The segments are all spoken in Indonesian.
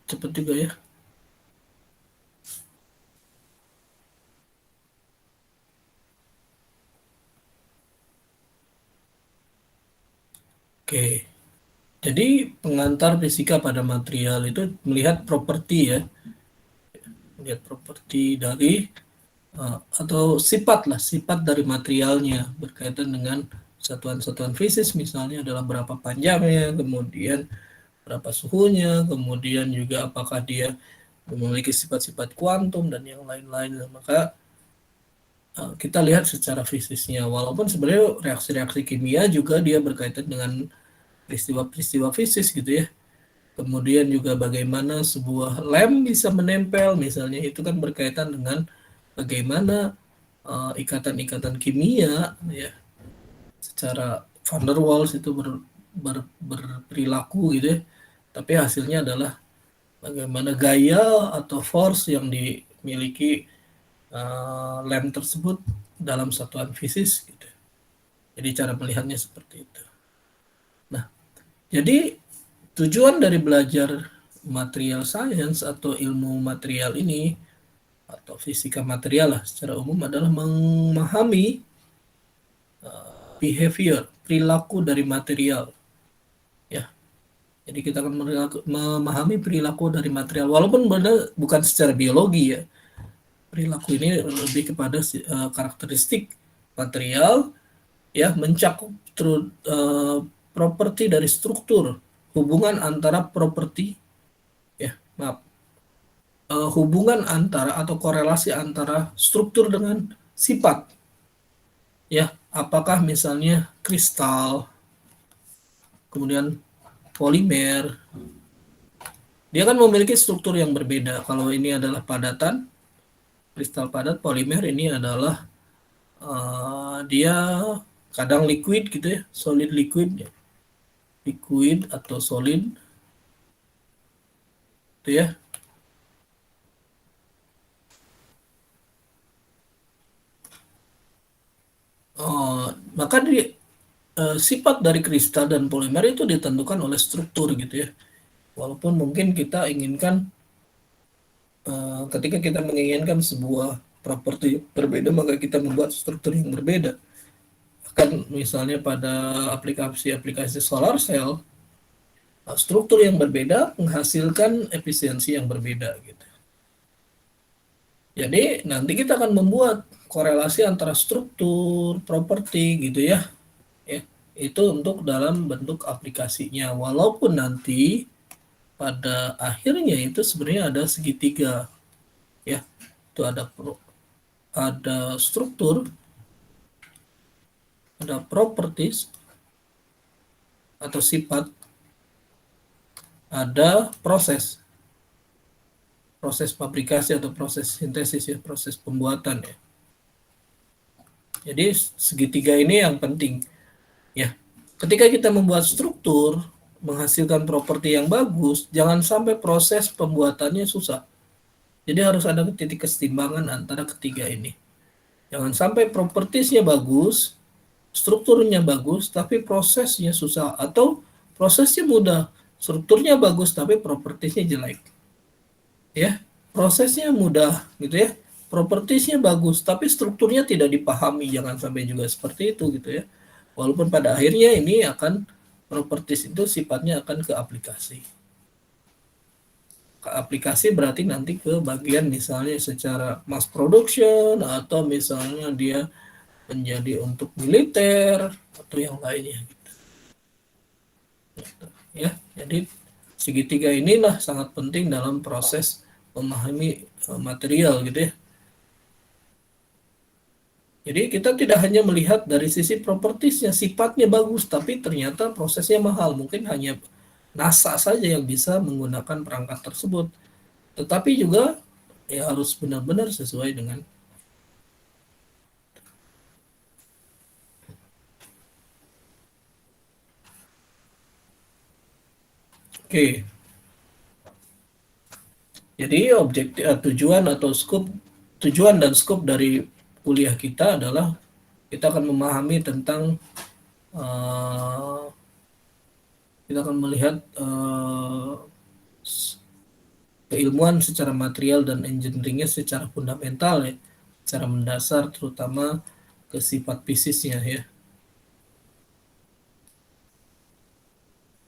Cepet juga ya. Oke. Jadi pengantar fisika pada material itu melihat properti ya, melihat properti dari atau sifat lah, sifat dari materialnya berkaitan dengan satuan-satuan fisik, misalnya adalah berapa panjangnya, kemudian berapa suhunya, kemudian juga apakah dia memiliki sifat-sifat kuantum dan yang lain-lain. Maka kita lihat secara fisiknya, walaupun sebenarnya reaksi-reaksi kimia juga dia berkaitan dengan peristiwa-peristiwa fisik gitu ya. Kemudian juga bagaimana sebuah lem bisa menempel, misalnya itu kan berkaitan dengan bagaimana ikatan-ikatan kimia ya secara van der Waals itu berperilaku gitu ya. Tapi hasilnya adalah bagaimana gaya atau force yang dimiliki lem tersebut dalam satuan fisik gitu. Jadi cara melihatnya seperti itu. Nah, jadi tujuan dari belajar material science atau ilmu material ini atau fisika material lah secara umum adalah memahami behavior, perilaku dari material. Ya, jadi kita akan memahami perilaku dari material, walaupun benar bukan secara biologi ya. Perilaku ini lebih kepada karakteristik material, ya mencakup properti dari struktur, hubungan antara properti, ya maaf, hubungan antara atau korelasi antara struktur dengan sifat, ya apakah misalnya kristal, kemudian polimer, dia kan memiliki struktur yang berbeda. Kalau ini adalah padatan, kristal padat, polimer ini adalah dia kadang liquid gitu ya, solid liquid, liquid atau solid, itu ya. Maka sifat dari kristal dan polimer itu ditentukan oleh struktur gitu ya. Walaupun mungkin kita inginkan ketika kita menginginkan sebuah properti berbeda, maka kita membuat struktur yang berbeda. Kan misalnya pada aplikasi-aplikasi solar cell, struktur yang berbeda menghasilkan efisiensi yang berbeda gitu. Jadi nanti kita akan membuat korelasi antara struktur, properti gitu ya. Ya, itu untuk dalam bentuk aplikasinya. Walaupun nanti pada akhirnya itu sebenarnya ada segitiga ya. Itu ada struktur, ada properties atau sifat, ada proses pabrikasi atau proses sintesis ya, proses pembuatan ya. Jadi segitiga ini yang penting ya. Ketika kita membuat struktur menghasilkan properti yang bagus, jangan sampai proses pembuatannya susah. Jadi harus ada titik kesetimbangan antara ketiga ini. Jangan sampai propertiesnya bagus, strukturnya bagus, tapi prosesnya susah. Atau prosesnya mudah, strukturnya bagus, tapi propertiesnya jelek. Ya, prosesnya mudah gitu ya. Propertiesnya bagus, tapi strukturnya tidak dipahami. Jangan sampai juga seperti itu gitu ya. Walaupun pada akhirnya ini akan properties itu sifatnya akan ke aplikasi. Ke aplikasi berarti nanti ke bagian misalnya secara mass production atau misalnya dia menjadi untuk militer atau yang lainnya gitu. Ya, jadi segitiga inilah sangat penting dalam proses memahami material gitu ya. Jadi kita tidak hanya melihat dari sisi propertisnya, sifatnya bagus, tapi ternyata prosesnya mahal. Mungkin hanya NASA saja yang bisa menggunakan perangkat tersebut. Tetapi juga ya harus benar-benar sesuai dengan. Oke, jadi tujuan atau tujuan dan skop dari kuliah kita adalah kita akan memahami tentang uh, kita akan melihat keilmuan secara material dan engineeringnya secara fundamental ya, secara mendasar terutama ke sifat fisiknya ya.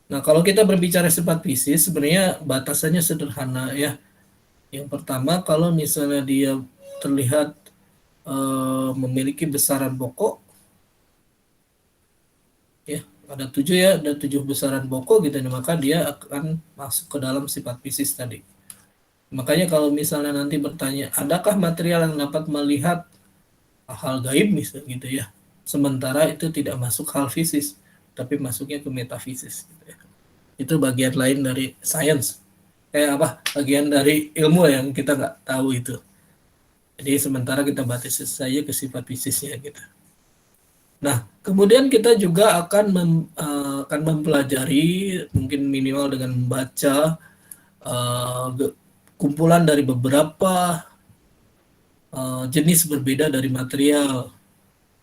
Nah, kalau kita berbicara sifat fisik, sebenarnya batasannya sederhana ya. Yang pertama, kalau misalnya dia terlihat memiliki besaran pokok, ya ada 7 ya, ada 7 besaran pokok gitu, maka dia akan masuk ke dalam sifat fisik tadi. Makanya kalau misalnya nanti bertanya, adakah material yang dapat melihat hal gaib misalnya gitu ya, sementara itu tidak masuk hal fisik, tapi masuknya ke metafisis. Gitu ya. Itu bagian lain dari sains. Kayak apa? Bagian dari ilmu yang kita nggak tahu itu. Jadi sementara kita batasi saja ke sifat fisiknya gitu. Nah, kemudian kita juga akan mempelajari mungkin minimal dengan membaca uh, kumpulan dari beberapa jenis berbeda dari material,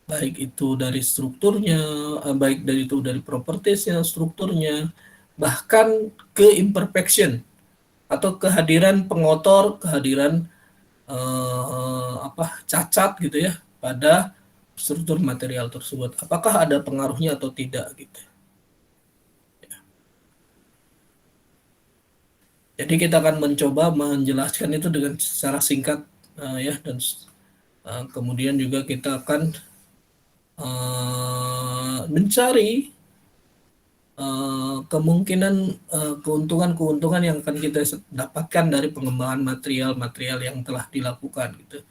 baik itu dari strukturnya, baik dari itu dari propertiesnya, strukturnya, bahkan ke imperfection atau kehadiran pengotor, kehadiran cacat gitu ya pada struktur material tersebut. Apakah ada pengaruhnya atau tidak gitu. Jadi kita akan mencoba menjelaskan itu dengan secara singkat ya dan kemudian juga kita akan mencari kemungkinan keuntungan-keuntungan yang akan kita dapatkan dari pengembangan material-material yang telah dilakukan gitu.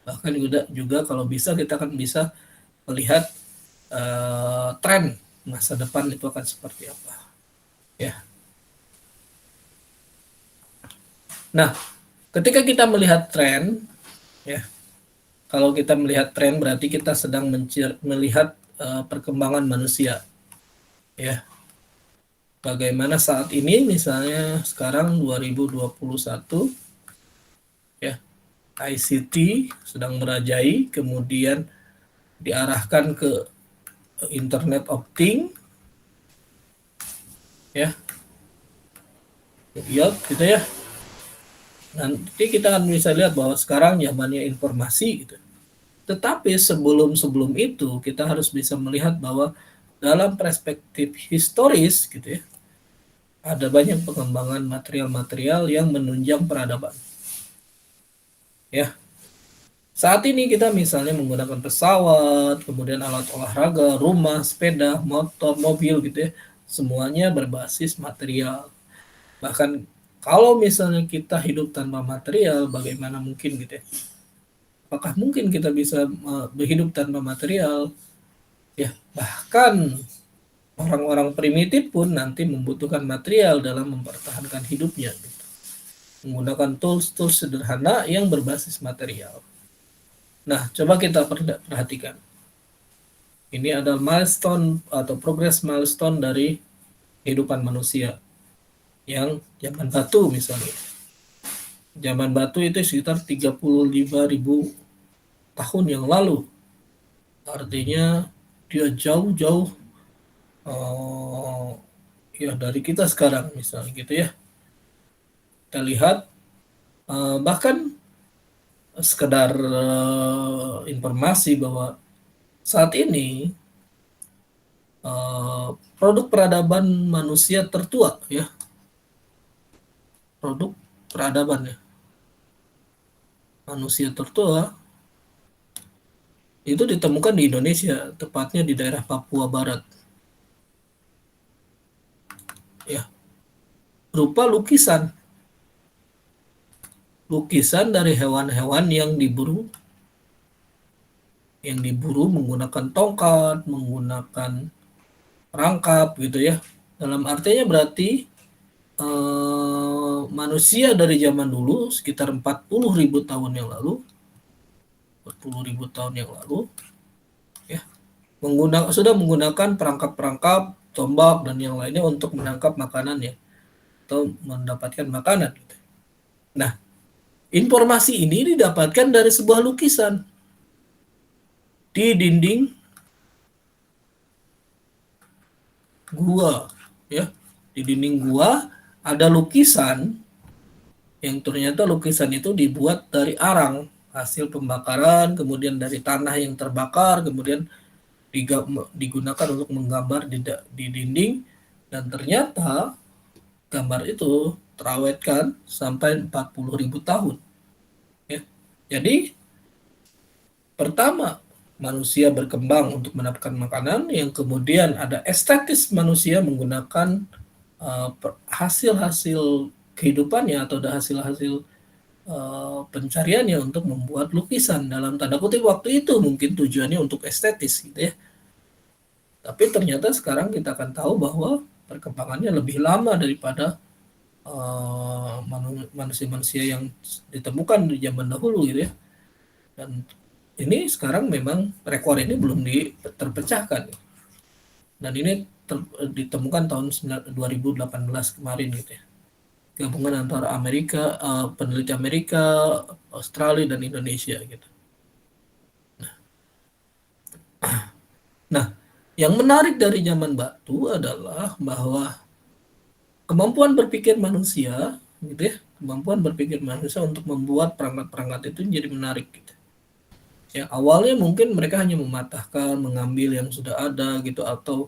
Bahkan juga kalau bisa kita akan bisa melihat tren masa depan itu akan seperti apa. Ya. Nah, ketika kita melihat tren, ya, kalau kita melihat tren berarti kita sedang melihat perkembangan manusia, ya. Bagaimana saat ini, misalnya sekarang 2021, ya, ICT sedang merajai, kemudian diarahkan ke Internet of Things, ya, gitu ya. Nanti kita akan bisa lihat bahwa sekarang zamannya informasi gitu. Tetapi sebelum itu kita harus bisa melihat bahwa dalam perspektif historis gitu ya, ada banyak pengembangan material-material yang menunjang peradaban. Ya. Saat ini kita misalnya menggunakan pesawat, kemudian alat olahraga, rumah, sepeda, motor, mobil gitu ya. Semuanya berbasis material. Bahkan kalau misalnya kita hidup tanpa material, bagaimana mungkin gitu ya? Apakah mungkin kita bisa berhidup tanpa material? Ya, bahkan orang-orang primitif pun nanti membutuhkan material dalam mempertahankan hidupnya. Gitu. Menggunakan tools-tools sederhana yang berbasis material. Nah, coba kita perhatikan. Ini adalah milestone atau progress milestone dari kehidupan manusia. Yang zaman batu misalnya. Zaman batu itu sekitar 35.000 tahun yang lalu. Artinya dia jauh-jauh ya dari kita sekarang misalnya gitu ya. Kita lihat bahkan sekedar informasi bahwa saat ini produk peradaban manusia tertua ya, produk peradaban ya manusia tertua itu ditemukan di Indonesia, tepatnya di daerah Papua Barat ya, berupa lukisan dari hewan-hewan yang diburu menggunakan tongkat, menggunakan perangkap gitu ya. Dalam artinya berarti manusia dari zaman dulu sekitar 40.000 tahun yang lalu, 40.000 tahun yang lalu, ya, sudah menggunakan perangkap-perangkap, tombak dan yang lainnya untuk menangkap makanan ya, atau mendapatkan makanan. Gitu. Nah, informasi ini didapatkan dari sebuah lukisan di dinding gua, ya, di dinding gua ada lukisan yang ternyata lukisan itu dibuat dari arang, hasil pembakaran, kemudian dari tanah yang terbakar, kemudian digunakan untuk menggambar di dinding, dan ternyata gambar itu terawetkan sampai 40.000 tahun. Ya. Jadi pertama, manusia berkembang untuk mendapatkan makanan, yang kemudian ada estetis manusia menggunakan hasil-hasil kehidupannya atau ada hasil-hasil pencariannya untuk membuat lukisan, dalam tanda kutip waktu itu mungkin tujuannya untuk estetis gitu ya. Tapi ternyata sekarang kita akan tahu bahwa perkembangannya lebih lama daripada manusia-manusia yang ditemukan di zaman dahulu gitu ya. Dan ini sekarang memang rekor ini belum terpecahkan. Dan ini ditemukan tahun 2018 kemarin gitu ya. Gabungan antara Amerika, peneliti Amerika, Australia, dan Indonesia gitu. Nah, yang menarik dari zaman batu adalah bahwa kemampuan berpikir manusia, gitu ya, kemampuan berpikir manusia untuk membuat perangkat-perangkat itu jadi menarik gitu. Ya, awalnya mungkin mereka hanya mematahkan, mengambil yang sudah ada gitu, atau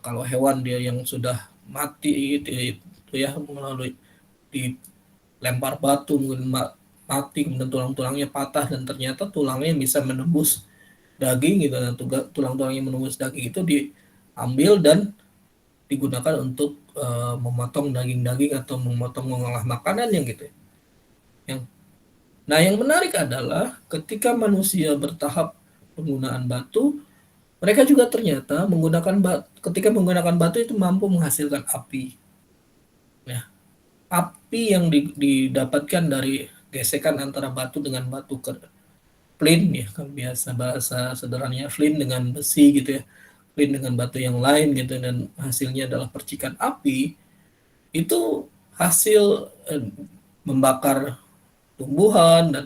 kalau hewan dia yang sudah mati gitu ya, melalui dilempar batu mungkin mati, kemudian tulang-tulangnya patah, dan ternyata tulangnya bisa menembus daging gitu, dan tulang-tulangnya menembus daging itu diambil dan digunakan untuk memotong daging-daging atau memotong mengolah makanan yang gitu. Nah, yang menarik adalah ketika manusia bertahap penggunaan batu, mereka juga ternyata ketika menggunakan batu itu mampu menghasilkan api. Ya, api yang didapatkan dari gesekan antara batu dengan batu flint ya, kan biasa bahasa sederhananya flint dengan besi gitu ya, flint dengan batu yang lain gitu, dan hasilnya adalah percikan api. Itu hasil membakar tumbuhan, dan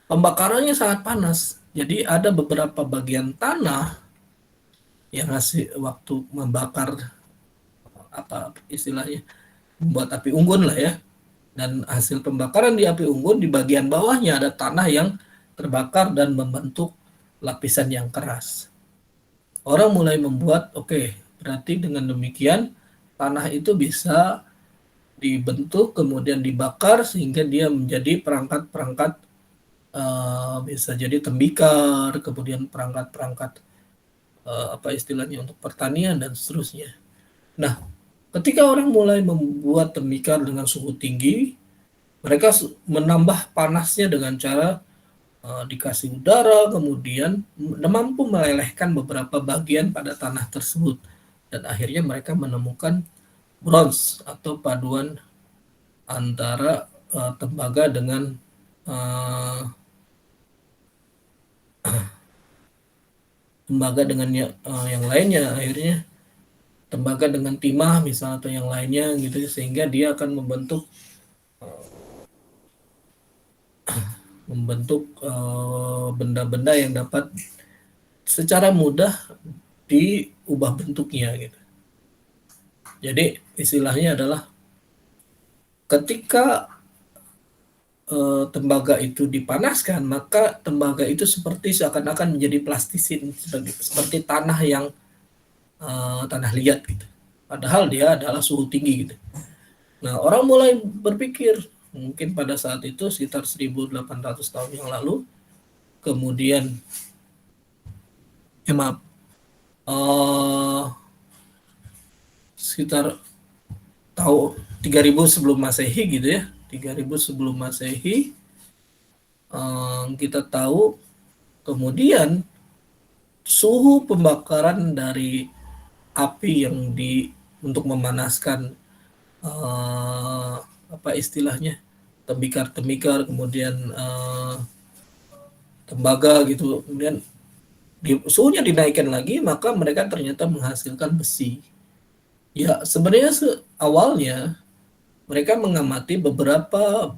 pembakarannya sangat panas. Jadi ada beberapa bagian tanah yang hasil waktu membakar, apa istilahnya, membuat api unggun lah ya. Dan hasil pembakaran di api unggun, di bagian bawahnya ada tanah yang terbakar dan membentuk lapisan yang keras. Orang mulai membuat, oke, berarti dengan demikian tanah itu bisa dibentuk kemudian dibakar sehingga dia menjadi perangkat-perangkat, bisa jadi tembikar, kemudian perangkat-perangkat apa istilahnya untuk pertanian dan seterusnya. Nah, ketika orang mulai membuat tembikar dengan suhu tinggi, mereka menambah panasnya dengan cara dikasih udara, kemudian mampu melelehkan beberapa bagian pada tanah tersebut, dan akhirnya mereka menemukan bronze atau paduan antara tembaga dengan yang lainnya. Akhirnya tembaga dengan timah misalnya atau yang lainnya gitu, sehingga dia akan membentuk benda-benda yang dapat secara mudah diubah bentuknya gitu. Jadi istilahnya adalah ketika tembaga itu dipanaskan, maka tembaga itu seperti seakan-akan menjadi plastisin, seperti tanah yang tanah liat gitu. Padahal dia adalah suhu tinggi gitu. Nah, orang mulai berpikir, mungkin pada saat itu sekitar 1800 tahun yang lalu, kemudian sekitar tahun 3000 sebelum Masehi gitu ya, 3000 sebelum Masehi, kita tahu kemudian suhu pembakaran dari api yang untuk memanaskan apa istilahnya, tembikar, kemudian tembaga gitu, kemudian suhunya dinaikkan lagi, maka mereka ternyata menghasilkan besi. Ya, sebenarnya awalnya mereka mengamati beberapa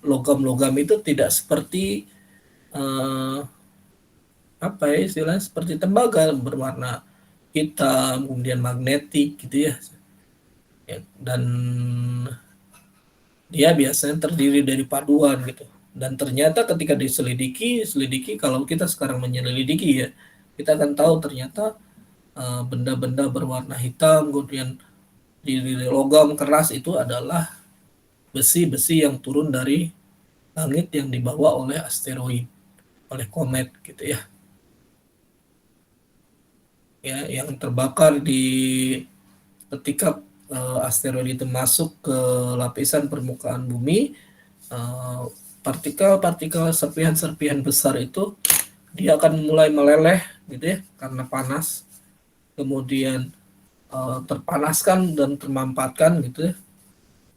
logam-logam itu tidak seperti apa ya istilahnya, seperti tembaga berwarna hitam, kemudian magnetik gitu ya. Dan dia biasanya terdiri dari paduan gitu. Dan ternyata ketika selidiki kalau kita sekarang menyelidiki ya, kita akan tahu ternyata benda-benda berwarna hitam, kemudian di logam keras itu adalah besi-besi yang turun dari langit yang dibawa oleh asteroid, oleh komet gitu ya. Ya, yang terbakar ketika asteroid itu masuk ke lapisan permukaan bumi, uh, partikel-partikel serpihan-serpihan besar itu dia akan mulai meleleh gitu ya karena panas, kemudian terpanaskan dan termampatkan gitu ya.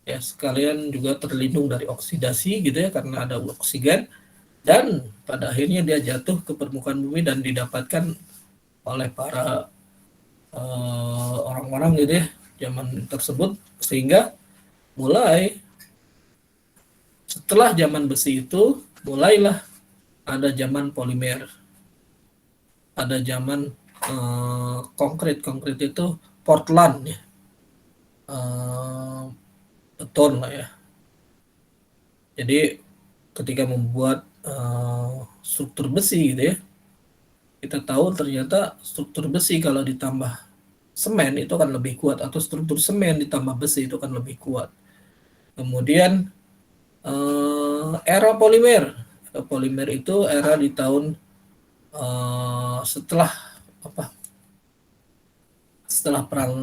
Ya sekalian juga terlindung dari oksidasi gitu ya karena ada oksigen, dan pada akhirnya dia jatuh ke permukaan bumi dan didapatkan oleh para orang-orang gitu ya zaman tersebut, sehingga mulai setelah zaman besi itu mulailah ada zaman polimer, ada zaman konkret. Konkret itu Portland ya, beton lah ya. Jadi ketika membuat struktur besi gitu ya, kita tahu ternyata struktur besi kalau ditambah semen itu akan lebih kuat, atau struktur semen ditambah besi itu akan lebih kuat. Kemudian era polimer. Era polimer itu era di tahun setelah apa? Setelah Perang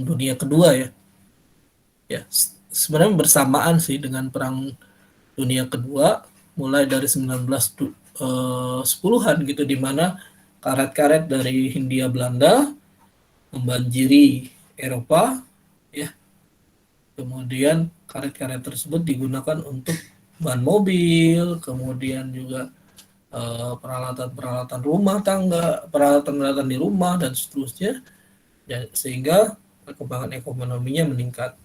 Dunia Kedua ya. Ya, sebenarnya bersamaan sih dengan Perang Dunia Kedua, mulai dari 1910-an gitu, di mana karet-karet dari Hindia Belanda membanjiri Eropa ya. Kemudian karet-karet tersebut digunakan untuk ban mobil, kemudian juga peralatan-peralatan rumah tangga, peralatan-peralatan di rumah dan seterusnya, dan sehingga perkembangan ekonominya meningkat.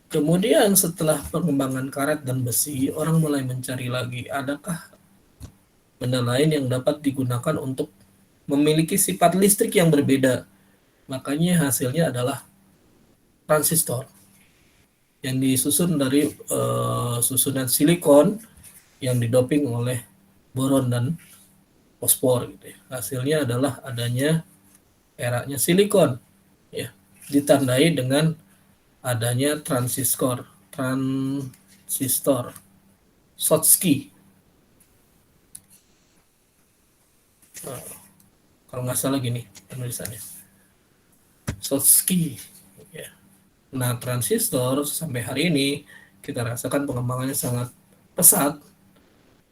Kemudian setelah pengembangan karet dan besi, orang mulai mencari lagi, adakah benda lain yang dapat digunakan untuk memiliki sifat listrik yang berbeda. Makanya hasilnya adalah transistor yang disusun dari susunan silikon yang didoping oleh boron dan fosfor gitu ya. Hasilnya adalah adanya eranya silikon ya, ditandai dengan adanya transistor Schottky. Nah, kalau nggak salah gini penulisannya, Schottky ya. Nah, transistor sampai hari ini kita rasakan pengembangannya sangat pesat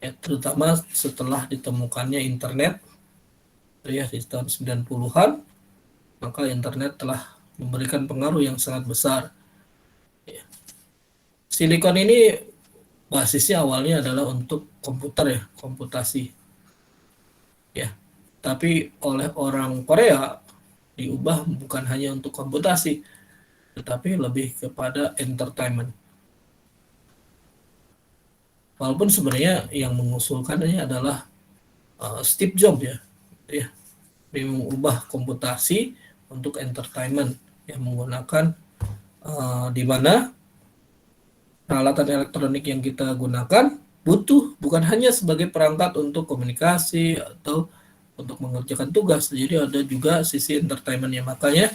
ya, terutama setelah ditemukannya internet ya di tahun 90-an. Maka internet telah memberikan pengaruh yang sangat besar ya. Silikon ini basisnya awalnya adalah untuk komputer ya, komputasi ya. Tapi oleh orang Korea diubah bukan hanya untuk komputasi, tetapi lebih kepada entertainment. Walaupun sebenarnya yang mengusulkannya adalah Steve Jobs ya, dia mengubah komputasi untuk entertainment yang menggunakan di mana peralatan elektronik yang kita gunakan butuh bukan hanya sebagai perangkat untuk komunikasi atau untuk mengerjakan tugas, jadi ada juga sisi entertainmentnya. Makanya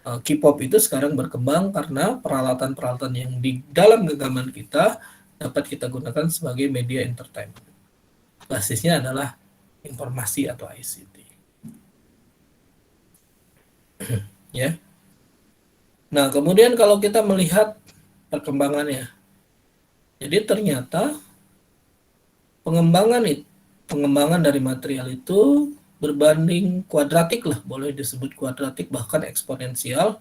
K-pop itu sekarang berkembang karena peralatan-peralatan yang di dalam genggaman kita dapat kita gunakan sebagai media entertainment. Basisnya adalah informasi atau ICT. Ya. Nah, kemudian kalau kita melihat perkembangannya, jadi ternyata pengembangan pengembangan dari material itu berbanding kuadratik lah, boleh disebut kuadratik bahkan eksponensial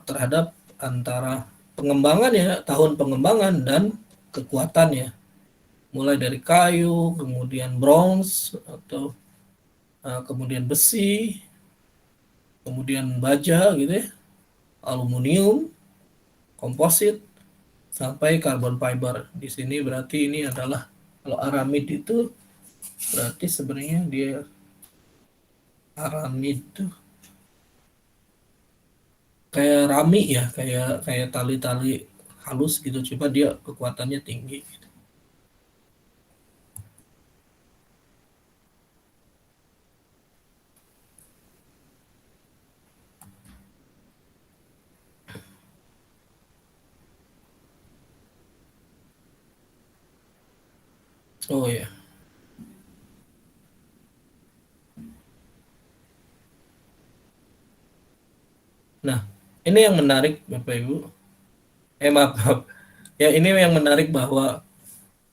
terhadap antara pengembangan ya, tahun pengembangan dan kekuatannya. Mulai dari kayu, kemudian bronze atau kemudian besi, kemudian baja gitu ya, aluminium, komposit, sampai carbon fiber. Di sini berarti ini adalah, kalau aramid itu berarti sebenarnya dia aramid itu kayak rami ya, kayak tali-tali halus gitu, cuma dia kekuatannya tinggi. Oh ya. Nah, ini yang menarik Bapak Ibu. Maaf, maaf. Ya, ini yang menarik bahwa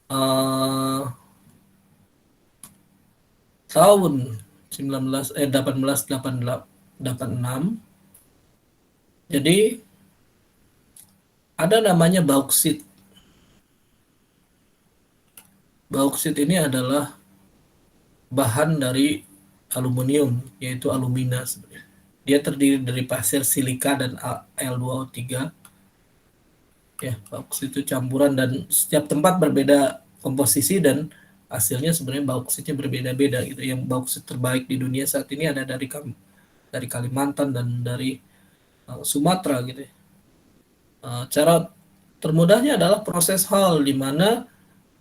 eh, tahun 1886, jadi ada namanya bauksit. Bauksit ini adalah bahan dari aluminium, yaitu alumina sebenarnya. Dia terdiri dari pasir silika dan Al2O3. Ya, bauksit itu campuran dan setiap tempat berbeda komposisi dan hasilnya sebenarnya bauksitnya berbeda-beda gitu. Yang bauksit terbaik di dunia saat ini ada dari Kalimantan dan dari Sumatera gitu ya. Cara termudahnya adalah proses Hall di mana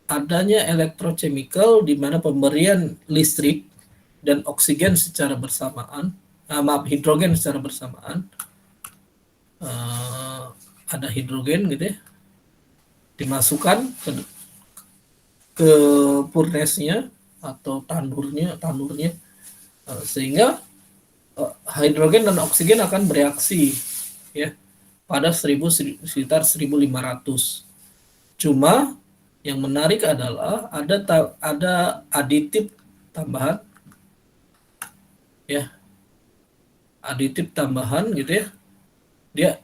adanya electrochemical di mana pemberian listrik dan oksigen secara bersamaan, maaf hidrogen secara bersamaan, uh, ada hidrogen gitu ya, dimasukkan ke furnace-nya atau tanurnya sehingga hidrogen dan oksigen akan bereaksi ya pada sekitar 1500. Cuma yang menarik adalah ada aditif tambahan ya, aditif tambahan gitu ya. Dia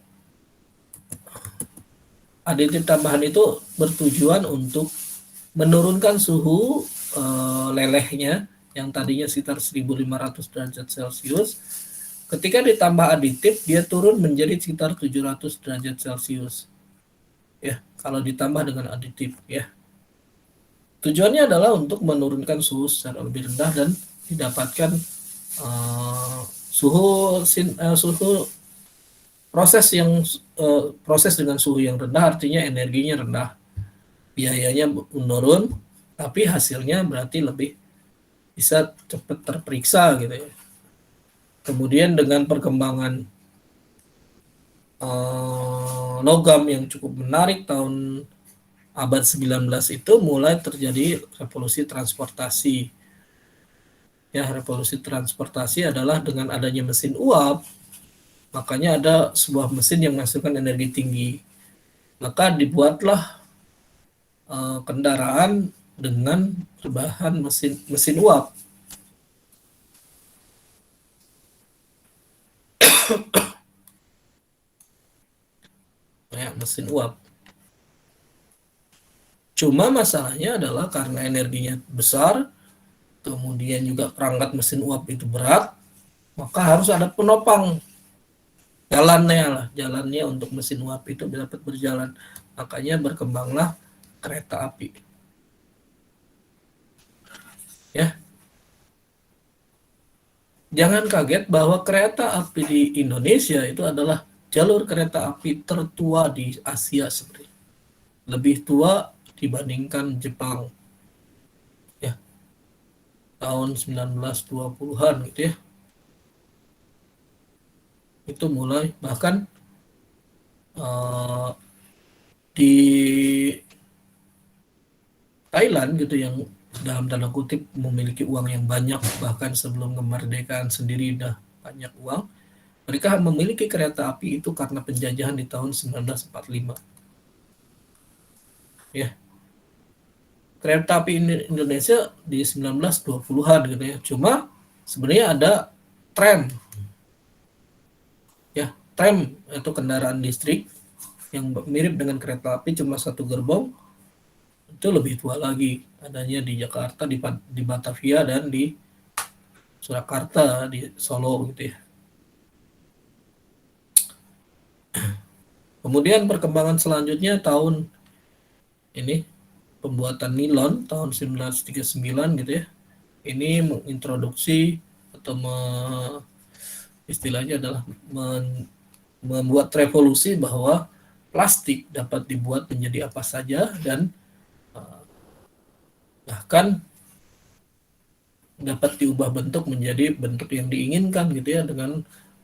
aditif tambahan itu bertujuan untuk menurunkan suhu lelehnya yang tadinya sekitar 1500 derajat Celcius. Ketika ditambah aditif, dia turun menjadi sekitar 700 derajat Celcius. Ya, kalau ditambah dengan aditif ya. Tujuannya adalah untuk menurunkan suhu secara lebih rendah dan didapatkan uh, suhu proses dengan suhu yang rendah, artinya energinya rendah, biayanya menurun, tapi hasilnya berarti lebih bisa cepat terperiksa gitu ya. Kemudian dengan perkembangan logam yang cukup menarik tahun abad 19 itu mulai terjadi revolusi transportasi. Ya, revolusi transportasi adalah dengan adanya mesin uap, makanya ada sebuah mesin yang menghasilkan energi tinggi. Maka dibuatlah kendaraan dengan berbahan mesin uap. Ya, mesin uap. Cuma masalahnya adalah karena energinya besar, kemudian juga perangkat mesin uap itu berat, maka harus ada penopang jalannya untuk mesin uap itu dapat berjalan. Makanya berkembanglah kereta api. Ya, jangan kaget bahwa kereta api di Indonesia itu adalah jalur kereta api tertua di Asia sebenarnya. Lebih tua dibandingkan Jepang. Ya, tahun 1920-an gitu ya. Itu mulai bahkan uh, di Thailand gitu yang dalam tanda kutip memiliki uang yang banyak, bahkan sebelum kemerdekaan sendiri udah banyak uang, mereka memiliki kereta api itu karena penjajahan di tahun 1945 ya. Kereta api Indonesia di 1920-an gitu ya, cuma sebenarnya ada tram ya, tram itu kendaraan listrik yang mirip dengan kereta api cuma satu gerbong, itu lebih tua lagi, adanya di Jakarta, di Batavia dan di Surakarta, di Solo gitu ya. Kemudian perkembangan selanjutnya tahun ini pembuatan nilon tahun 1939 gitu ya. Ini mengintroduksi atau istilahnya adalah membuat revolusi bahwa plastik dapat dibuat menjadi apa saja dan bahkan dapat diubah bentuk menjadi bentuk yang diinginkan gitu ya dengan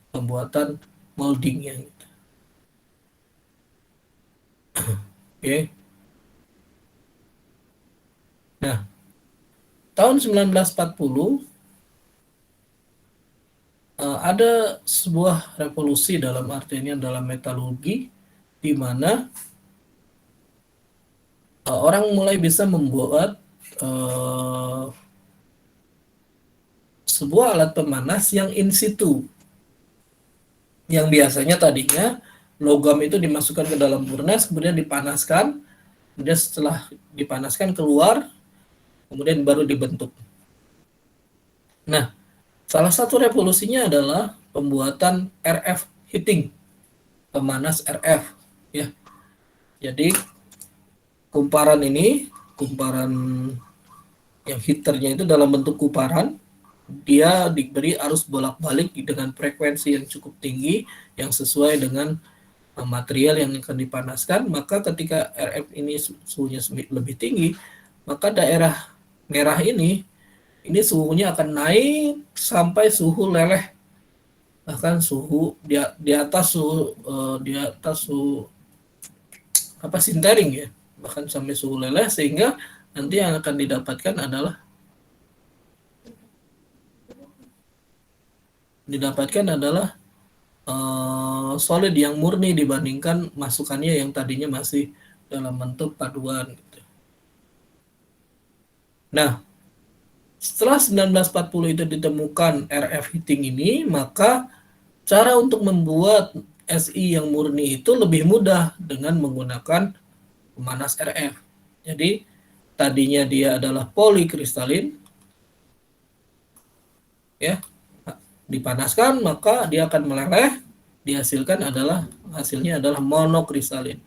pembuatan moldingnya. Gitu. Oke. Nah, tahun 1940 ada sebuah revolusi dalam artinya dalam metalurgi di mana orang mulai bisa membuat uh, sebuah alat pemanas yang in situ, yang biasanya tadinya logam itu dimasukkan ke dalam furnace, kemudian dipanaskan, kemudian setelah dipanaskan keluar, kemudian baru dibentuk. Nah, salah satu revolusinya adalah pembuatan RF heating, pemanas RF. Ya, jadi kumparan yang heaternya itu dalam bentuk kumparan, dia diberi arus bolak-balik dengan frekuensi yang cukup tinggi yang sesuai dengan material yang akan dipanaskan. Maka ketika RF ini suhunya lebih tinggi, maka daerah merah ini suhunya akan naik sampai suhu leleh, bahkan suhu di atas suhu apa sintering ya, bahkan sampai suhu leleh, sehingga nanti yang akan didapatkan adalah solid yang murni dibandingkan masukannya yang tadinya masih dalam bentuk paduan gitu. Nah, setelah 1940 itu ditemukan RF heating ini, maka cara untuk membuat SI yang murni itu lebih mudah dengan menggunakan pemanas RF. Jadi tadinya dia adalah polikristalin, ya, dipanaskan maka dia akan meleleh, hasilnya adalah monokristalin.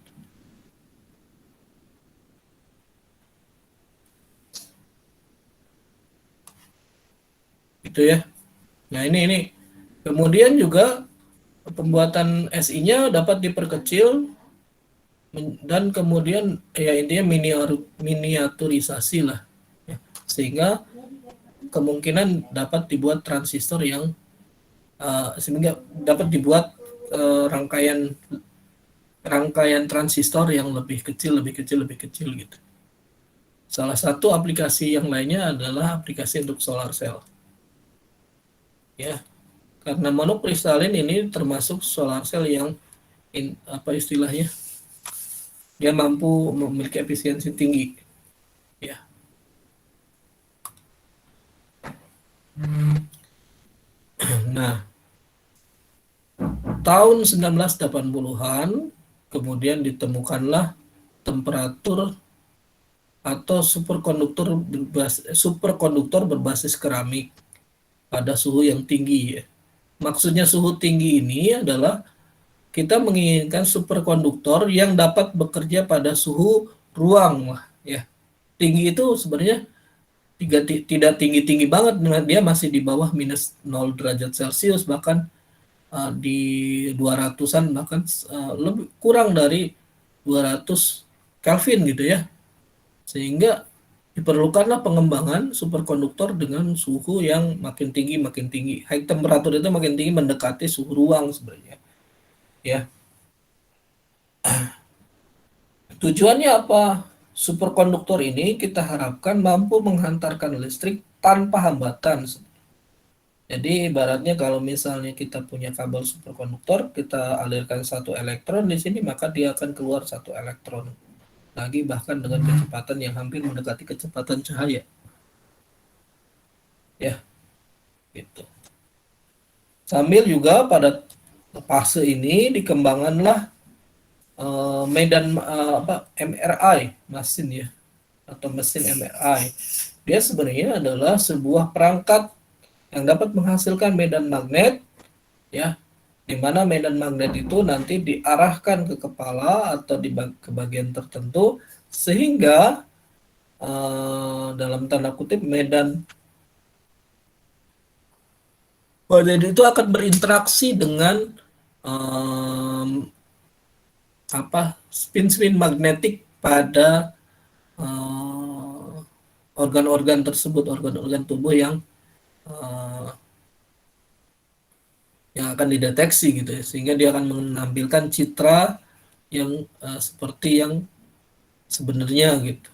Itu ya. Nah, ini kemudian juga pembuatan SI-nya dapat diperkecil dan kemudian ya intinya miniaturisasi lah ya. Sehingga kemungkinan dapat dibuat transistor yang sehingga dapat dibuat rangkaian transistor yang lebih kecil gitu. Salah satu aplikasi yang lainnya adalah aplikasi untuk solar cell. Ya, karena monokristalin ini termasuk solar cell yang apa istilahnya? Dia mampu memiliki efisiensi tinggi. Ya. Nah, tahun 1980-an kemudian ditemukanlah temperatur atau superkonduktor berbasis keramik pada suhu yang tinggi ya. Maksudnya suhu tinggi ini adalah kita menginginkan superkonduktor yang dapat bekerja pada suhu ruang lah ya. Tinggi itu sebenarnya tidak tinggi-tinggi banget, dia masih di bawah minus 0 derajat Celcius, bahkan di 200-an, bahkan lebih kurang dari 200 Kelvin gitu ya. Sehingga diperlukanlah pengembangan superkonduktor dengan suhu yang makin tinggi. High temperatur itu makin tinggi mendekati suhu ruang sebenarnya. Ya. Tujuannya apa? Superkonduktor ini kita harapkan mampu menghantarkan listrik tanpa hambatan. Jadi ibaratnya kalau misalnya kita punya kabel superkonduktor, kita alirkan satu elektron di sini, maka dia akan keluar satu elektron lagi, bahkan dengan kecepatan yang hampir mendekati kecepatan cahaya. Ya, gitu. Sambil juga pada fase ini dikembangkanlah medan MRI mesin ya, atau mesin MRI. Dia sebenarnya adalah sebuah perangkat yang dapat menghasilkan medan magnet ya, di mana medan magnet itu nanti diarahkan ke kepala atau ke bagian tertentu, sehingga dalam tanda kutip medan magnet itu akan berinteraksi dengan spin magnetik pada organ-organ tersebut, organ-organ tubuh uh, yang akan dideteksi gitu ya, sehingga dia akan menampilkan citra yang seperti yang sebenarnya gitu.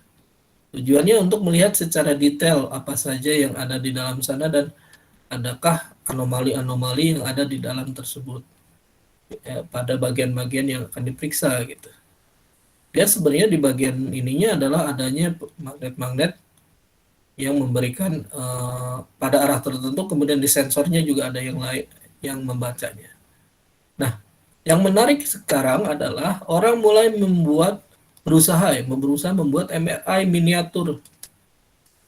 Tujuannya untuk melihat secara detail apa saja yang ada di dalam sana dan adakah anomali-anomali yang ada di dalam tersebut ya, pada bagian-bagian yang akan diperiksa gitu. Dia sebenarnya di bagian ininya adalah adanya magnet-magnet yang memberikan pada arah tertentu, kemudian di sensornya juga ada yang lain yang membacanya. Nah, yang menarik sekarang adalah orang mulai berusaha membuat MRI miniatur,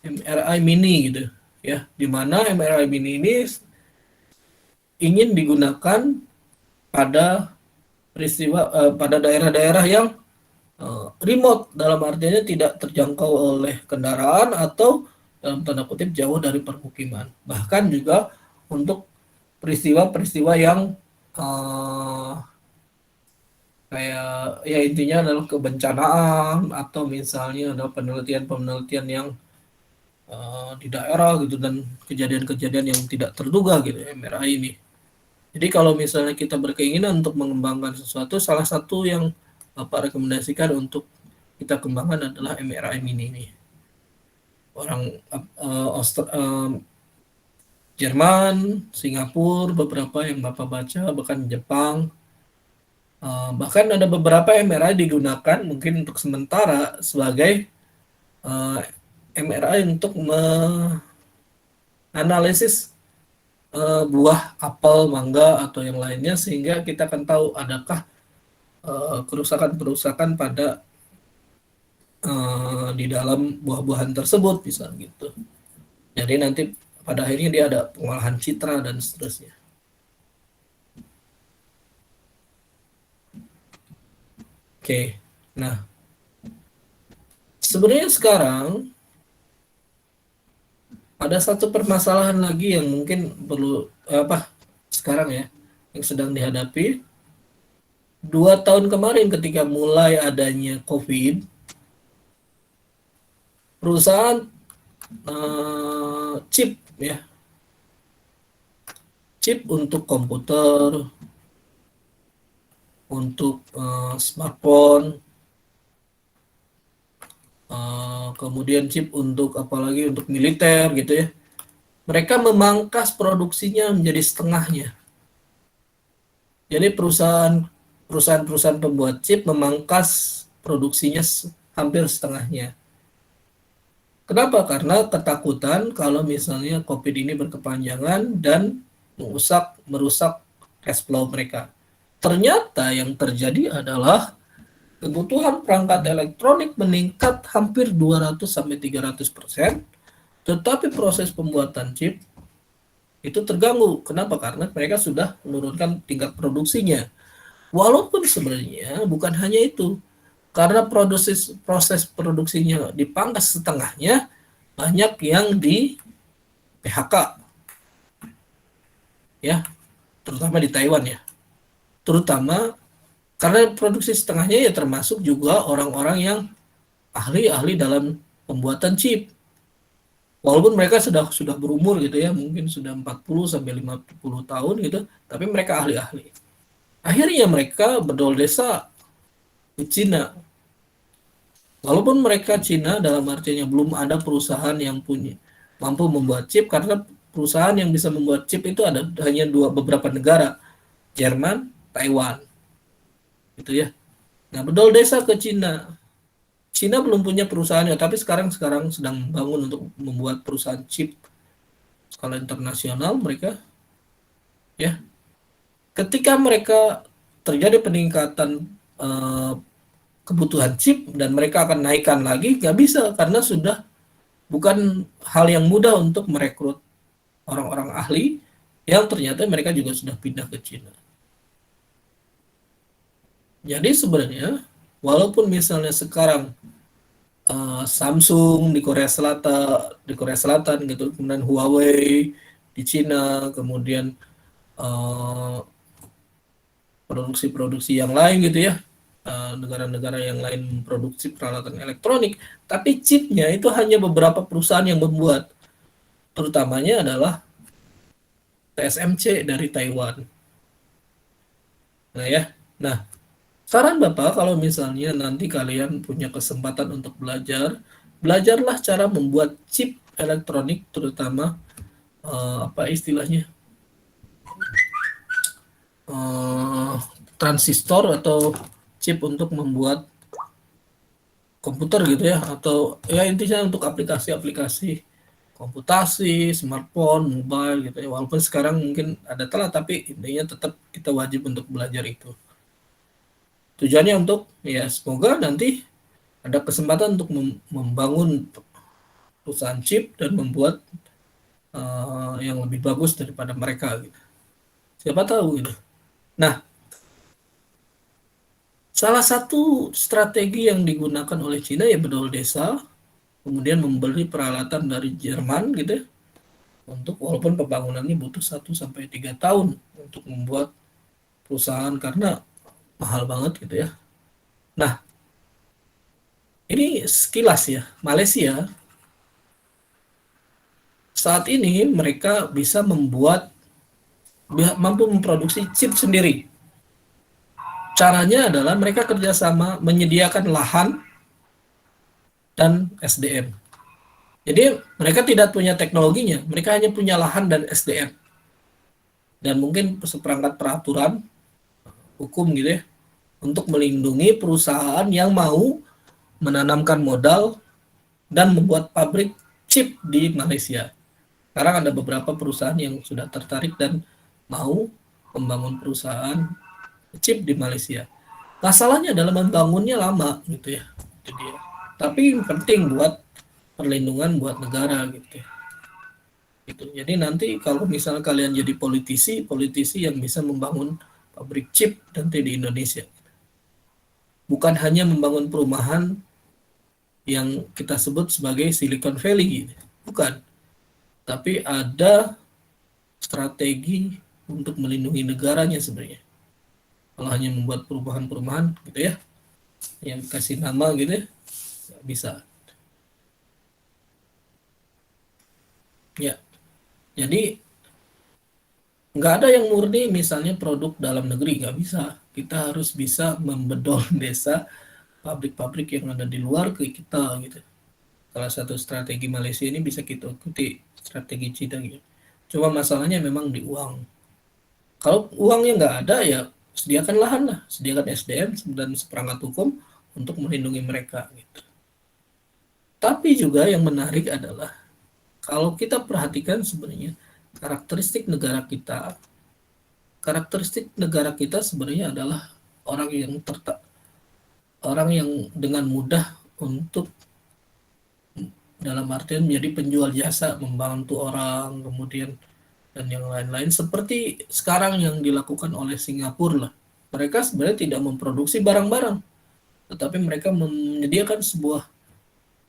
MRI mini gitu ya, di mana MRI mini ini ingin digunakan pada pada daerah-daerah yang remote, dalam artinya tidak terjangkau oleh kendaraan atau dalam tanda kutip jauh dari permukiman. Bahkan juga untuk peristiwa-peristiwa yang kayak ya intinya adalah kebencanaan atau misalnya ada penelitian-penelitian yang di daerah gitu dan kejadian-kejadian yang tidak terduga gitu MRI ini. Jadi kalau misalnya kita berkeinginan untuk mengembangkan sesuatu, salah satu yang Bapak rekomendasikan untuk kita kembangkan adalah MRI mini ini. Orang Jerman, Singapura, beberapa yang Bapak baca, bahkan Jepang, bahkan ada beberapa MRI digunakan mungkin untuk sementara sebagai MRI untuk menganalisis buah apel, mangga atau yang lainnya, sehingga kita akan tahu adakah kerusakan-kerusakan pada di dalam buah-buahan tersebut bisa gitu. Jadi nanti pada akhirnya dia ada pengolahan citra dan seterusnya. Oke, nah sebenarnya sekarang ada satu permasalahan lagi yang mungkin perlu sekarang ya yang sedang dihadapi. 2 tahun kemarin ketika mulai adanya COVID, perusahaan chip untuk komputer, untuk smartphone, kemudian chip untuk apalagi untuk militer gitu ya. Mereka memangkas produksinya menjadi setengahnya. Jadi perusahaan pembuat chip memangkas produksinya hampir setengahnya. Kenapa? Karena ketakutan kalau misalnya COVID ini berkepanjangan dan merusak cash flow mereka. Ternyata yang terjadi adalah kebutuhan perangkat elektronik meningkat hampir 200-300%, tetapi proses pembuatan chip itu terganggu. Kenapa? Karena mereka sudah menurunkan tingkat produksinya. Walaupun sebenarnya bukan hanya itu, karena proses produksinya dipangkas setengahnya, banyak yang di PHK ya, terutama di Taiwan ya, terutama karena produksi setengahnya ya termasuk juga orang-orang yang ahli-ahli dalam pembuatan chip, walaupun mereka sudah berumur gitu ya, mungkin sudah 40-50 tahun gitu, tapi mereka ahli-ahli. Akhirnya mereka berdol desa di Cina. Walaupun mereka Cina dalam artinya belum ada perusahaan yang mampu membuat chip, karena perusahaan yang bisa membuat chip itu ada hanya beberapa negara, Jerman, Taiwan, gitu ya. Nah, bedol desa ke Cina. Cina belum punya perusahaannya, tapi sekarang sedang bangun untuk membuat perusahaan chip skala internasional mereka, ya. Ketika mereka terjadi peningkatan kebutuhan chip dan mereka akan naikkan lagi, nggak bisa karena sudah bukan hal yang mudah untuk merekrut orang-orang ahli yang ternyata mereka juga sudah pindah ke Cina. Jadi sebenarnya walaupun misalnya sekarang Samsung di Korea Selatan gitu, kemudian Huawei di Cina, kemudian produksi-produksi yang lain gitu ya, negara-negara yang lain memproduksi peralatan elektronik, tapi chipnya itu hanya beberapa perusahaan yang membuat, terutamanya adalah TSMC dari Taiwan. Nah ya, nah saran Bapak kalau misalnya nanti kalian punya kesempatan untuk belajar, belajarlah cara membuat chip elektronik, terutama apa istilahnya, eh, transistor atau chip untuk membuat komputer gitu ya, atau ya intinya untuk aplikasi-aplikasi komputasi, smartphone, mobile gitu ya. Walaupun sekarang mungkin ada telat, tapi intinya tetap kita wajib untuk belajar itu. Tujuannya untuk ya semoga nanti ada kesempatan untuk membangun perusahaan chip dan membuat yang lebih bagus daripada mereka gitu. Siapa tahu gitu. Nah, salah satu strategi yang digunakan oleh Cina ya bedol desa, kemudian membeli peralatan dari Jerman gitu ya, untuk walaupun pembangunannya butuh 1 sampai 3 tahun untuk membuat perusahaan karena mahal banget gitu ya. Nah, ini sekilas ya, Malaysia saat ini mereka bisa mampu memproduksi chip sendiri. Caranya adalah mereka kerjasama menyediakan lahan dan SDM. Jadi mereka tidak punya teknologinya, mereka hanya punya lahan dan SDM. Dan mungkin seperangkat peraturan hukum gitu ya, untuk melindungi perusahaan yang mau menanamkan modal dan membuat pabrik chip di Malaysia. Sekarang ada beberapa perusahaan yang sudah tertarik dan mau membangun perusahaan chip di Malaysia. Masalahnya adalah membangunnya lama gitu ya. Itu dia. Tapi penting buat perlindungan buat negara gitu ya. Gitu. Jadi nanti kalau misalnya kalian jadi politisi yang bisa membangun pabrik chip nanti di Indonesia. Bukan hanya membangun perumahan yang kita sebut sebagai Silicon Valley gitu. Bukan. Tapi ada strategi untuk melindungi negaranya sebenarnya. Kalau hanya membuat perumahan-perumahan gitu ya, yang kasih nama gitu ya, nggak bisa. Ya, jadi nggak ada yang murni misalnya produk dalam negeri, nggak bisa. Kita harus bisa membedol desa pabrik-pabrik yang ada di luar ke kita gitu. Salah satu strategi Malaysia ini bisa kita ikuti strategi Cina gitu. Cuma masalahnya memang di uang. Kalau uangnya nggak ada ya sediakan lahan lah, sediakan SDM dan seperangkat hukum untuk melindungi mereka gitu. Tapi juga yang menarik adalah kalau kita perhatikan sebenarnya karakteristik negara kita sebenarnya adalah orang yang orang yang dengan mudah untuk dalam artian menjadi penjual jasa, membantu orang, kemudian dan yang lain-lain seperti sekarang yang dilakukan oleh Singapura lah. Mereka sebenarnya tidak memproduksi barang-barang, tetapi mereka menyediakan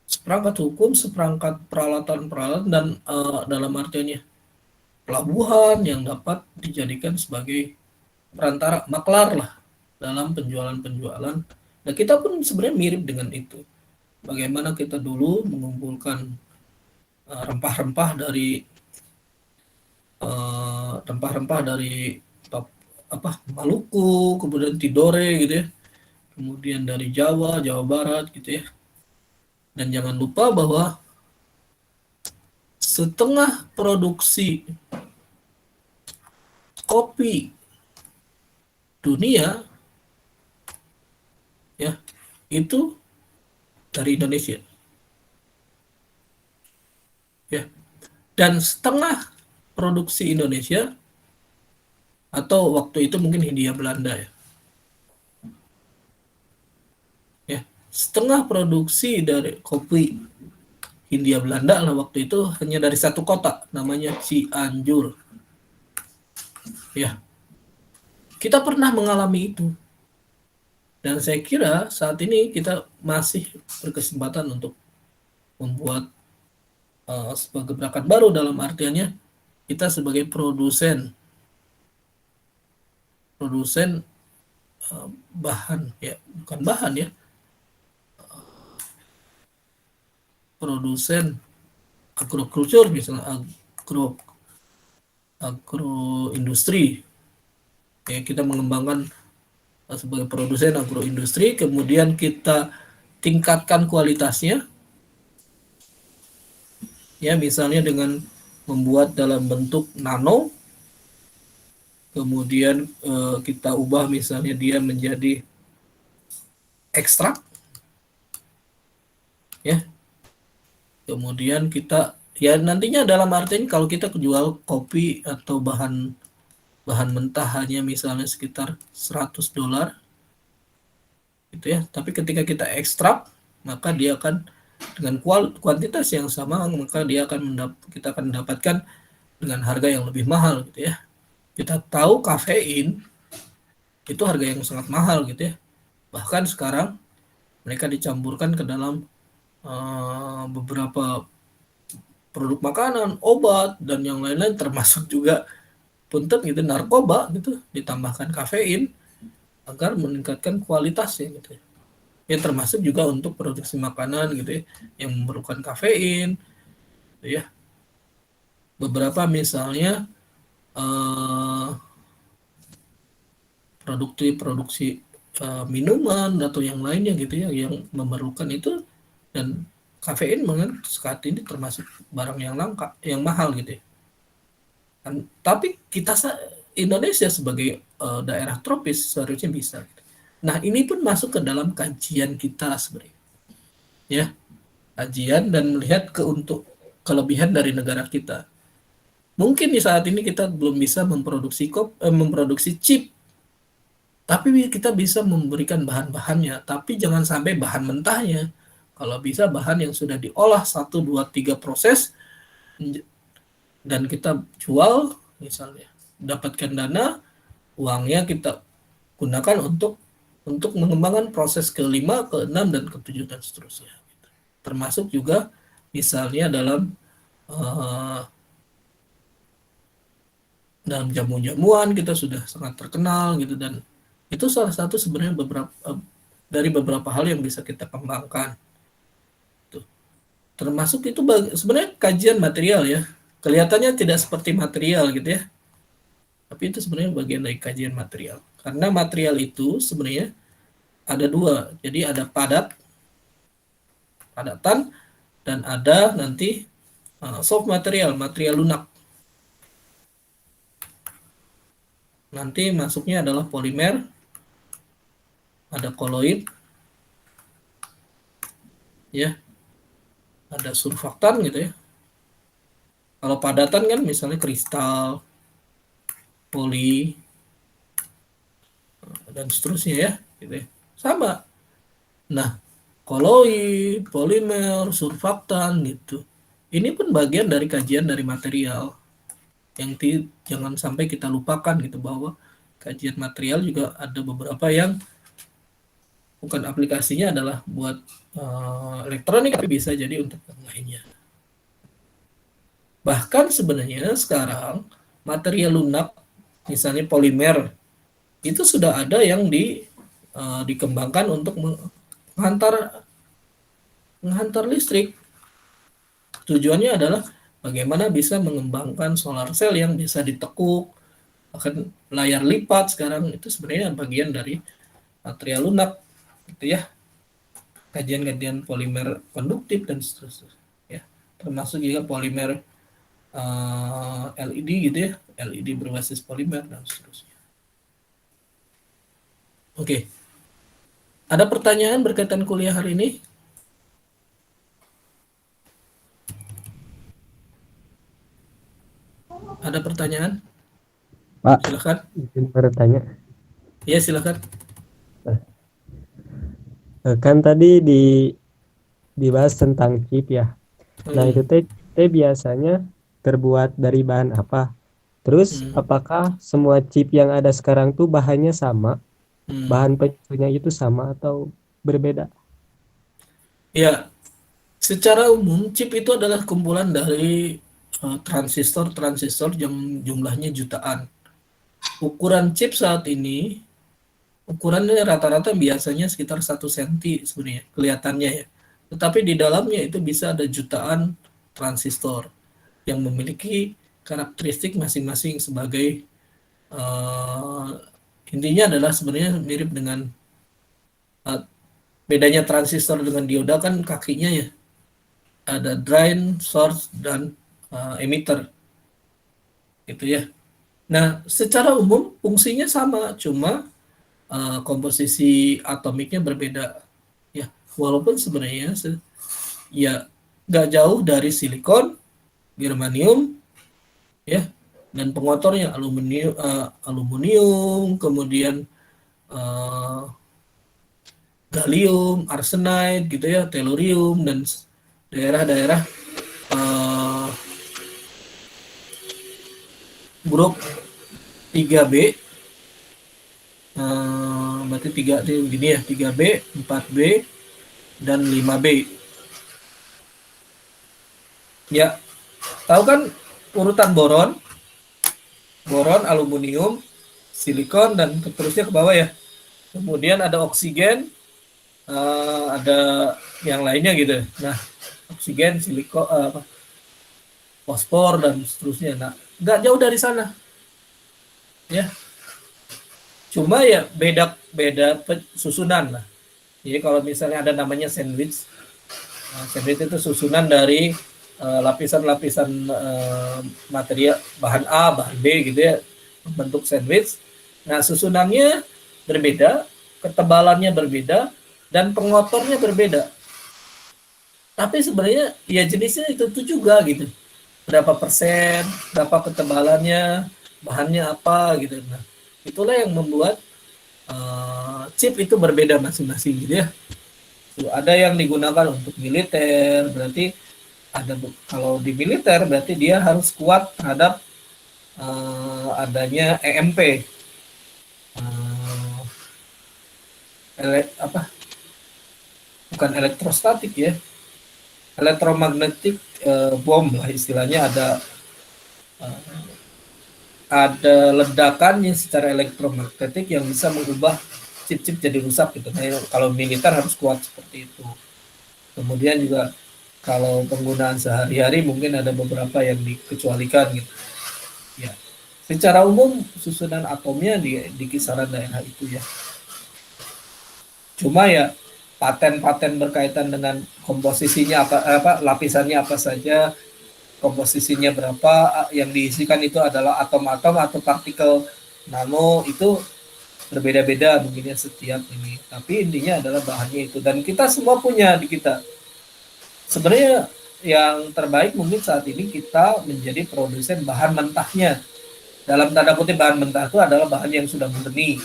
seperangkat hukum, seperangkat peralatan-peralatan dan dalam artiannya pelabuhan yang dapat dijadikan sebagai perantara maklar lah dalam penjualan-penjualan. Nah, kita pun sebenarnya mirip dengan itu. Bagaimana kita dulu mengumpulkan rempah-rempah dari rempah-rempah dari apa Maluku, kemudian Tidore gitu ya, kemudian dari Jawa, Jawa Barat gitu ya. Dan jangan lupa bahwa setengah produksi kopi dunia ya itu dari Indonesia ya, dan setengah produksi Indonesia atau waktu itu mungkin Hindia Belanda ya, setengah produksi dari kopi Hindia Belanda lah waktu itu hanya dari satu kota namanya Cianjur ya. Kita pernah mengalami itu dan saya kira saat ini kita masih berkesempatan untuk membuat sebuah gebrakan baru dalam artiannya kita sebagai produsen bahan ya, bukan bahan ya, produsen agrokultur misalnya, agroindustri ya, kita mengembangkan sebagai produsen agroindustri, kemudian kita tingkatkan kualitasnya ya, misalnya dengan membuat dalam bentuk nano, kemudian kita ubah misalnya dia menjadi ekstrak ya, kemudian kita ya nantinya dalam artian kalau kita jual kopi atau bahan bahan mentah hanya misalnya sekitar $100 gitu ya, tapi ketika kita ekstrak maka dia akan dengan kuantitas yang sama, maka kita akan mendapatkan dengan harga yang lebih mahal gitu ya. Kita tahu kafein itu harga yang sangat mahal gitu ya, bahkan sekarang mereka dicampurkan ke dalam beberapa produk makanan, obat, dan yang lain-lain, termasuk juga punten gitu, narkoba gitu, ditambahkan kafein agar meningkatkan kualitasnya gitu ya. Ya termasuk juga untuk produksi makanan gitu ya, yang memerlukan kafein gitu ya. Beberapa misalnya produksi minuman atau yang lainnya gitu ya, yang memerlukan itu, dan kafein memang saat ini termasuk barang yang langka, yang mahal gitu ya. Tapi kita Indonesia sebagai daerah tropis seharusnya bisa. Nah ini pun masuk ke dalam kajian kita sebenarnya, ya, kajian dan melihat untuk kelebihan dari negara kita. Mungkin di saat ini kita belum bisa memproduksi chip, tapi kita bisa memberikan bahan-bahannya. Tapi jangan sampai bahan mentahnya. Kalau bisa bahan yang sudah diolah 1, 2, 3 proses dan kita jual misalnya, dapatkan dana, uangnya kita gunakan untuk mengembangkan proses ke-5, ke-6, dan ke-7 dan seterusnya. Termasuk juga misalnya dalam jamu-jamuan kita sudah sangat terkenal gitu, dan itu salah satu sebenarnya dari beberapa hal yang bisa kita kembangkan. Tuh. Termasuk itu sebenarnya kajian material ya. Kelihatannya tidak seperti material gitu ya. Tapi itu sebenarnya bagian dari kajian material. Karena material itu sebenarnya ada dua. Jadi ada padatan, dan ada nanti soft material lunak. Nanti masuknya adalah polimer, ada koloid, ya, ada surfaktan gitu ya. Kalau padatan kan misalnya kristal, poli, dan seterusnya ya, gitu ya. Sama. Nah, koloid, polimer, surfaktan gitu. Ini pun bagian dari kajian dari material yang jangan sampai kita lupakan gitu, bahwa kajian material juga ada beberapa yang bukan aplikasinya adalah buat elektronik, tapi bisa jadi untuk yang lainnya. Bahkan sebenarnya sekarang material lunak, misalnya polimer, itu sudah ada yang dikembangkan untuk menghantar listrik. Tujuannya adalah bagaimana bisa mengembangkan solar cell yang bisa ditekuk, bahkan layar lipat sekarang itu sebenarnya bagian dari material lunak gitu ya. Kajian-kajian polimer konduktif dan seterusnya ya. Termasuk juga polimer LED gitu ya, LED berbasis polimer dan seterusnya. Oke. Ada pertanyaan berkaitan kuliah hari ini? Ada pertanyaan? Pak, Silakan. izin bertanya. Ya, silakan. Kan tadi dibahas tentang chip ya. Nah, itu teh biasanya terbuat dari bahan apa? Terus apakah semua chip yang ada sekarang tuh bahannya sama? Bahan penyusunnya itu sama atau berbeda? Ya, secara umum chip itu adalah kumpulan dari transistor yang jumlahnya jutaan. Ukuran chip saat ini ukurannya rata-rata biasanya sekitar 1 cm sebenarnya kelihatannya ya. Tetapi di dalamnya itu bisa ada jutaan transistor yang memiliki karakteristik masing-masing sebagai uh, intinya adalah sebenarnya mirip dengan uh, bedanya transistor dengan dioda kan kakinya ya ada drain, source dan emitter gitu ya. Nah, secara umum fungsinya sama, cuma komposisi atomiknya berbeda ya. Walaupun sebenarnya ya nggak jauh dari silikon, germanium ya, dan pengotornya aluminium, kemudian uh, gallium, arsenide gitu ya, tellurium dan daerah-daerah uh, grup 3B, berarti 3 gini ya, 3B, 4B dan 5B. Ya, tahu kan urutan boron, aluminium, silikon dan terusnya ke bawah ya. Kemudian ada oksigen, ada yang lainnya gitu. Nah, oksigen, silikon, fosfor dan seterusnya. Nah, nggak jauh dari sana, ya. Cuma ya beda susunan lah. Jadi kalau misalnya ada namanya sandwich, sandwich itu susunan dari lapisan-lapisan material bahan A, bahan B gitu ya, membentuk sandwich. Nah, susunannya berbeda, ketebalannya berbeda, dan pengotornya berbeda. Tapi sebenarnya ya jenisnya itu juga gitu. Berapa persen, berapa ketebalannya, bahannya apa gitu. Nah, itulah yang membuat chip itu berbeda masing-masing gitu ya. Ada yang digunakan untuk militer, berarti ada kalau di militer berarti dia harus kuat terhadap adanya EMP, bukan elektrostatik ya, elektromagnetik bom lah istilahnya, ada ledakan yang secara elektromagnetik yang bisa mengubah chip-chip jadi rusak gitu. Nah, kalau militer harus kuat seperti itu. Kemudian juga kalau penggunaan sehari-hari mungkin ada beberapa yang dikecualikan gitu. Ya, secara umum susunan atomnya di kisaran daerah itu ya. Cuma ya paten-paten berkaitan dengan komposisinya apa lapisannya apa saja, komposisinya berapa, yang diisikan itu adalah atom-atom atau partikel nano, itu berbeda-beda mungkinnya setiap ini. Tapi intinya adalah bahannya itu, dan kita semua punya di kita. Sebenarnya yang terbaik mungkin saat ini kita menjadi produsen bahan mentahnya. Dalam tanda kutip bahan mentah itu adalah bahan yang sudah murni.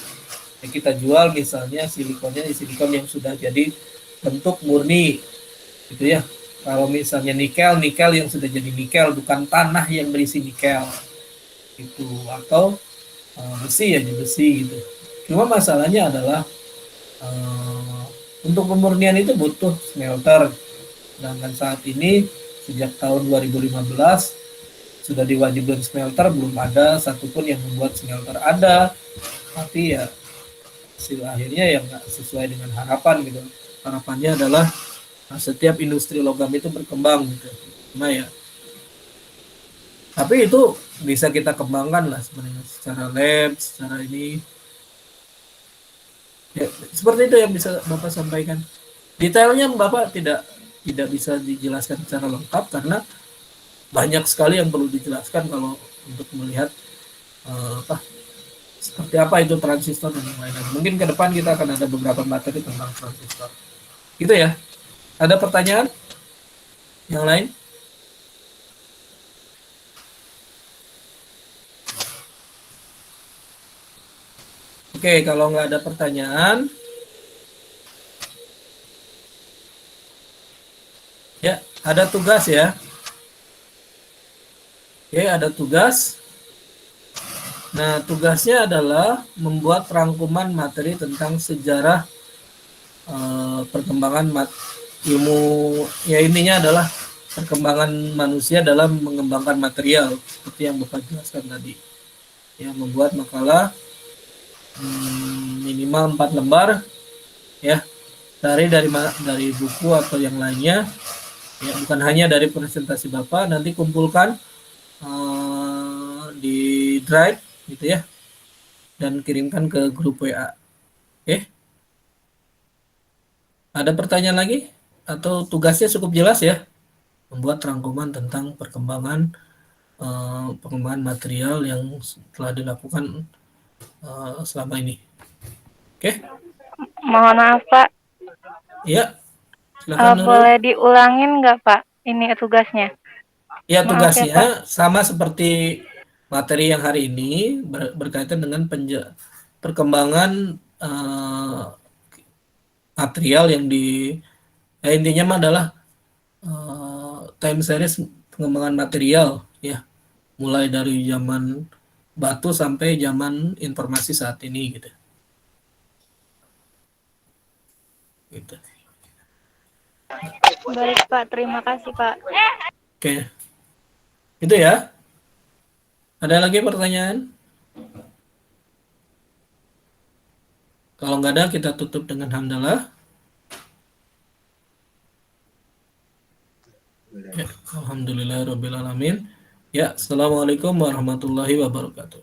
Ya, kita jual misalnya silikonnya silikon yang sudah jadi bentuk murni gitu ya. Kalau misalnya nikel yang sudah jadi nikel, bukan tanah yang berisi nikel itu, atau besi ya besi gitu. Cuma masalahnya adalah untuk pemurnian itu butuh smelter. Sedangkan saat ini sejak tahun 2015 sudah diwajibkan smelter, belum ada satupun yang membuat smelter ada. Tapi ya hasil akhirnya yang nggak sesuai dengan harapan gitu. Harapannya adalah setiap industri logam itu berkembang gitu. Cuma ya, tapi itu bisa kita kembangkan lah sebenarnya secara lab, secara ini. Ya, seperti itu yang bisa Bapak sampaikan. Detailnya Bapak tidak bisa dijelaskan secara lengkap karena banyak sekali yang perlu dijelaskan kalau untuk melihat seperti apa itu transistor dan lain-lain. Mungkin ke depan kita akan ada beberapa materi tentang transistor. Gitu ya. Ada pertanyaan yang lain? Oke, kalau nggak ada pertanyaan, ya ada tugas ya. Oke, ada tugas. Nah, tugasnya adalah membuat rangkuman materi tentang sejarah perkembangan ilmu, ya intinya adalah perkembangan manusia dalam mengembangkan material seperti yang Bapak jelaskan tadi. Ya, membuat makalah minimal 4 lembar ya, dari buku atau yang lainnya ya, bukan hanya dari presentasi Bapak. Nanti kumpulkan di Drive gitu ya, dan kirimkan ke grup WA. Oke, ada pertanyaan lagi atau tugasnya cukup jelas ya, membuat rangkuman tentang pengembangan material yang telah dilakukan selama ini. Oke, Mohon maaf Pak, ya silakan Nurul. boleh diulangin nggak Pak ini tugasnya? Ya, Maaf ya, Pak. tugasnya sama seperti materi yang hari ini, berkaitan dengan perkembangan material yang intinya adalah time series pengembangan material ya, mulai dari zaman batu sampai zaman informasi saat ini gitu. Gitu. Baik Pak, terima kasih Pak. Oke, itu ya. Ada lagi pertanyaan? Kalau nggak ada, kita tutup dengan hamdalah. Ya, alhamdulillahirabbil alamin. Ya, assalamualaikum warahmatullahi wabarakatuh.